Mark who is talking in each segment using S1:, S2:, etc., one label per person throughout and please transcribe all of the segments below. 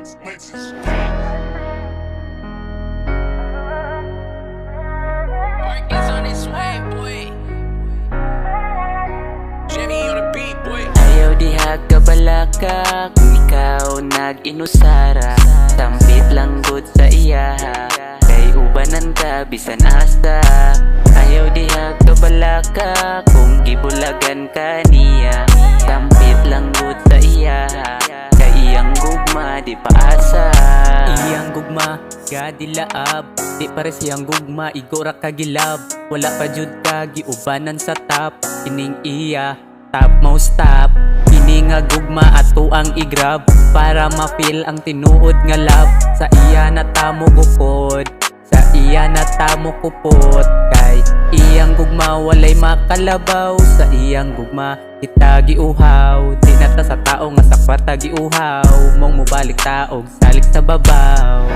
S1: Marcus on his way, boy. Jimmy on the beat, boy.
S2: Ayaw diha ka balaka kung ikaw nag-inusara. Sampit lang gud sa iyaha, kay ubanan ka bisan asa. Ayaw diha ka balaka kung gibulagan ka niya. Sampit lang gud sa iyaha, kay iyang gugma di paasa.
S3: Iyang gugma, gadilaab. Di pare siyang gugma, igora kagilab. Wala pa jud ka, giubanan sa top. Kining iya, top mo stop. Kini nga gugma ato ang igrab, para ma-feel ang tinuod nga love. Sa iya na tamo gupod, sa iya na tamo kupot. Kay iyang gugma walay makalabaw. Sa iyang gugma kita giuhaw. Di na ta sa tao nga sa kwarta giuhaw. Mong mubalik taog salik sa babaw.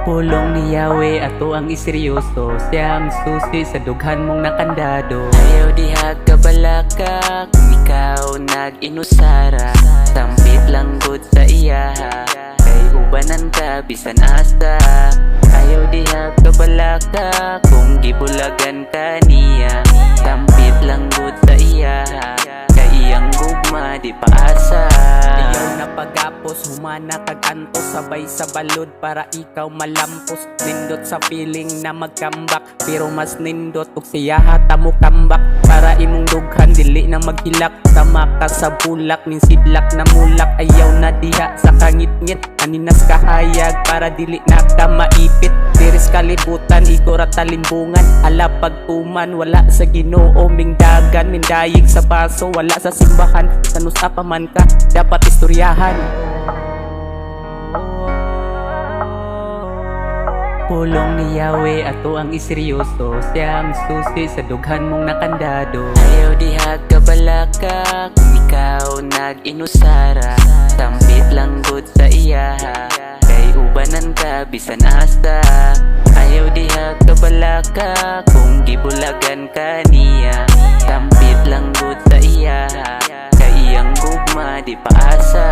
S3: Pulong ni Yahweh ato ang iseryoso, siyang susi sa dughan mong nakandado.
S2: Ayaw diha ka balaka kung ikaw nag-inusara. Sampit lang gud sa iyaha, kay ubanan ka bisan asa. Ayaw diha ka balaka kung gibulagan ka niya. Sampit lang gud sa iyaha, kay iyang gugma di paasa.
S3: Ayaw na pagapos, humana kag-antos, sabay sa balod para ikaw malampos. Nindot sa feeling na magkambak, pero mas nindot ug siya hata mo kambak. Para imong dughan dili na maghilak, sama ka sa bulak ning sidlak na mulak. Ayaw na diha sa kangit-ngit, aninas kahayag para dili na ka maipit. Tiris kalibutan, igora talimbungan, ala pagtuman wala sa Ginoo. Mingdagan, mindayig sa baso, wala sa simbahan. Sanus pa man ka, dapat istoryahan. Pulong ni Yahweh ato ang iseryoso, siyang susi sa dughan mong nakandado.
S2: Ayaw diha ka balaka kung ikaw nag-inusara. Sampit lang gud sa iyaha, kay ubanan ka bisan asa. Ayaw diha ka balaka kung gibulagan ka niya. Sampit lang gud sa iyaha, kay iyang gugma di paasa.